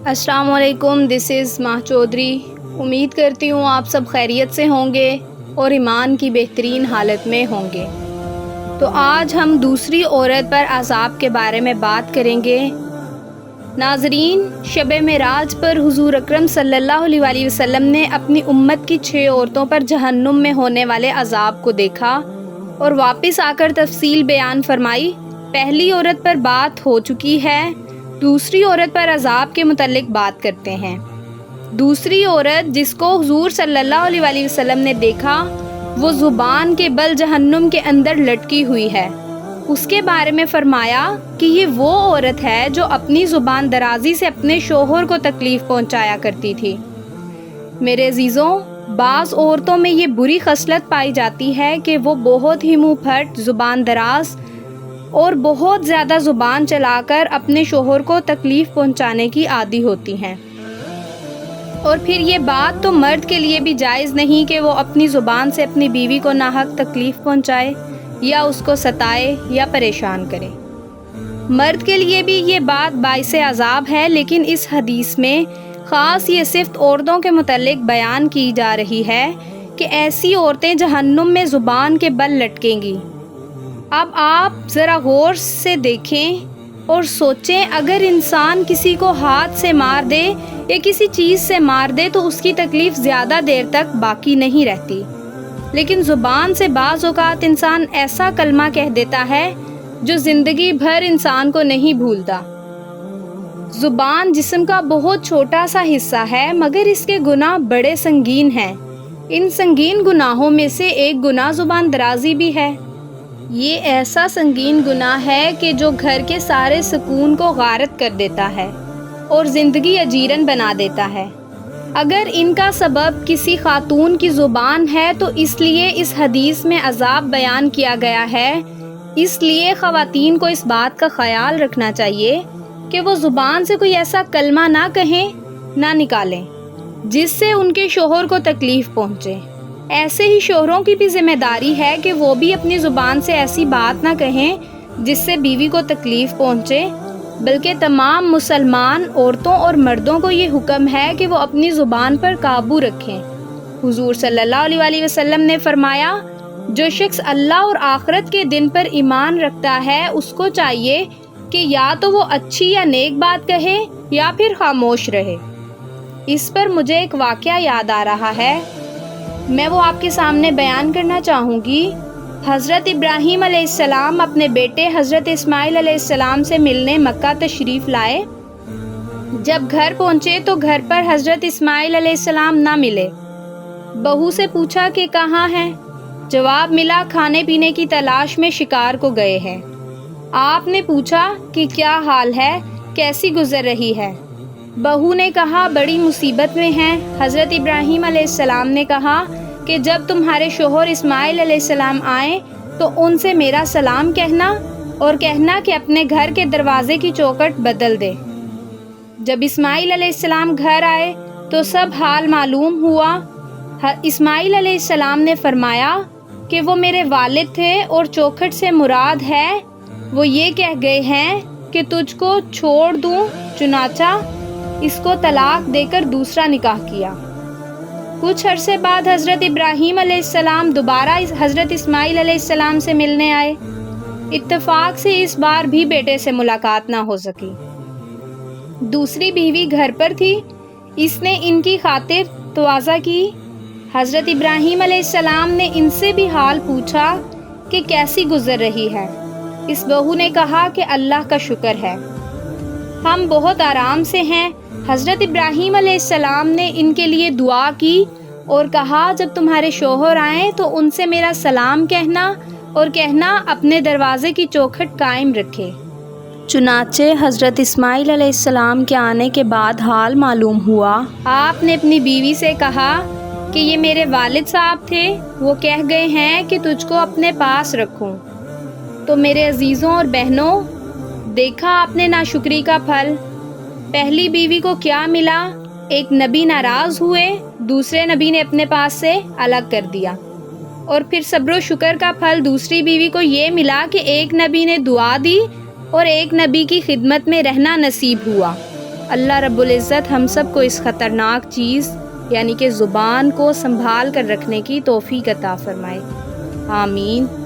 السلام علیکم، دس از ماہ چودھری۔ امید کرتی ہوں آپ سب خیریت سے ہوں گے اور ایمان کی بہترین حالت میں ہوں گے۔ تو آج ہم دوسری عورت پر عذاب کے بارے میں بات کریں گے۔ ناظرین، شب معراج پر حضور اکرم صلی اللہ علیہ وآلہ وسلم نے اپنی امت کی 6 عورتوں پر جہنم میں ہونے والے عذاب کو دیکھا اور واپس آ کر تفصیل بیان فرمائی۔ پہلی عورت پر بات ہو چکی ہے، دوسری عورت پر عذاب کے متعلق بات کرتے ہیں۔ دوسری عورت جس کو حضور صلی اللہ علیہ وآلہ وسلم نے دیکھا، وہ زبان کے بل جہنم کے اندر لٹکی ہوئی ہے۔ اس کے بارے میں فرمایا کہ یہ وہ عورت ہے جو اپنی زبان درازی سے اپنے شوہر کو تکلیف پہنچایا کرتی تھی۔ میرے عزیزوں، بعض عورتوں میں یہ بری خصلت پائی جاتی ہے کہ وہ بہت ہی منہ پھٹ، زبان دراز اور بہت زیادہ زبان چلا کر اپنے شوہر کو تکلیف پہنچانے کی عادی ہوتی ہیں۔ اور پھر یہ بات تو مرد کے لیے بھی جائز نہیں کہ وہ اپنی زبان سے اپنی بیوی کو ناحق تکلیف پہنچائے یا اس کو ستائے یا پریشان کرے۔ مرد کے لیے بھی یہ بات باعث عذاب ہے، لیکن اس حدیث میں خاص یہ صفت عورتوں کے متعلق بیان کی جا رہی ہے کہ ایسی عورتیں جہنم میں زبان کے بل لٹکیں گی۔ اب آپ ذرا غور سے دیکھیں اور سوچیں، اگر انسان کسی کو ہاتھ سے مار دے یا کسی چیز سے مار دے تو اس کی تکلیف زیادہ دیر تک باقی نہیں رہتی، لیکن زبان سے بعض اوقات انسان ایسا کلمہ کہہ دیتا ہے جو زندگی بھر انسان کو نہیں بھولتا۔ زبان جسم کا بہت چھوٹا سا حصہ ہے، مگر اس کے گناہ بڑے سنگین ہیں۔ ان سنگین گناہوں میں سے ایک گناہ زبان درازی بھی ہے۔ یہ ایسا سنگین گناہ ہے کہ جو گھر کے سارے سکون کو غارت کر دیتا ہے اور زندگی اجیرن بنا دیتا ہے۔ اگر ان کا سبب کسی خاتون کی زبان ہے تو اس لیے اس حدیث میں عذاب بیان کیا گیا ہے۔ اس لیے خواتین کو اس بات کا خیال رکھنا چاہیے کہ وہ زبان سے کوئی ایسا کلمہ نہ کہیں، نہ نکالیں جس سے ان کے شوہر کو تکلیف پہنچے۔ ایسے ہی شوہروں کی بھی ذمہ داری ہے کہ وہ بھی اپنی زبان سے ایسی بات نہ کہیں جس سے بیوی کو تکلیف پہنچے، بلکہ تمام مسلمان عورتوں اور مردوں کو یہ حکم ہے کہ وہ اپنی زبان پر قابو رکھیں۔ حضور صلی اللہ علیہ وآلہ وسلم نے فرمایا، جو شخص اللہ اور آخرت کے دن پر ایمان رکھتا ہے اس کو چاہیے کہ یا تو وہ اچھی یا نیک بات کہے یا پھر خاموش رہے۔ اس پر مجھے ایک واقعہ یاد آ رہا ہے، میں وہ آپ کے سامنے بیان کرنا چاہوں گی۔ حضرت ابراہیم علیہ السلام اپنے بیٹے حضرت اسماعیل علیہ السلام سے ملنے مکہ تشریف لائے۔ جب گھر پہنچے تو گھر پر حضرت اسماعیل علیہ السلام نہ ملے۔ بہو سے پوچھا کہ کہاں ہیں؟ جواب ملا، کھانے پینے کی تلاش میں شکار کو گئے ہیں۔ آپ نے پوچھا کہ کیا حال ہے، کیسی گزر رہی ہے؟ بہو نے کہا، بڑی مصیبت میں ہیں۔ حضرت ابراہیم علیہ السلام نے کہا کہ جب تمہارے شوہر اسماعیل علیہ السلام آئیں تو ان سے میرا سلام کہنا اور کہنا کہ اپنے گھر کے دروازے کی چوکھٹ بدل دے۔ جب اسماعیل علیہ السلام گھر آئے تو سب حال معلوم ہوا۔ اسماعیل علیہ السلام نے فرمایا کہ وہ میرے والد تھے اور چوکھٹ سے مراد ہے وہ یہ کہہ گئے ہیں کہ تجھ کو چھوڑ دوں، چنانچہ اس کو طلاق دے کر دوسرا نکاح کیا۔ کچھ عرصے بعد حضرت ابراہیم علیہ السلام دوبارہ حضرت اسماعیل علیہ السلام سے ملنے آئے۔ اتفاق سے اس بار بھی بیٹے سے ملاقات نہ ہو سکی۔ دوسری بیوی گھر پر تھی، اس نے ان کی خاطر تواضع کی۔ حضرت ابراہیم علیہ السلام نے ان سے بھی حال پوچھا کہ کیسی گزر رہی ہے۔ اس بہو نے کہا کہ اللہ کا شکر ہے، ہم بہت آرام سے ہیں۔ حضرت ابراہیم علیہ السلام نے ان کے لیے دعا کی اور کہا، جب تمہارے شوہر آئیں تو ان سے میرا سلام کہنا اور کہنا اپنے دروازے کی چوکھٹ قائم رکھے۔ چنانچہ حضرت اسماعیل علیہ السلام کے آنے کے بعد حال معلوم ہوا۔ آپ نے اپنی بیوی سے کہا کہ یہ میرے والد صاحب تھے، وہ کہہ گئے ہیں کہ تجھ کو اپنے پاس رکھوں۔ تو میرے عزیزوں اور بہنوں، دیکھا آپ نے ناشکری کا پھل۔ پہلی بیوی کو کیا ملا؟ ایک نبی ناراض ہوئے، دوسرے نبی نے اپنے پاس سے الگ کر دیا۔ اور پھر صبر و شکر کا پھل دوسری بیوی کو یہ ملا کہ ایک نبی نے دعا دی اور ایک نبی کی خدمت میں رہنا نصیب ہوا۔ اللہ رب العزت ہم سب کو اس خطرناک چیز یعنی کہ زبان کو سنبھال کر رکھنے کی توفیق عطا فرمائے، آمین۔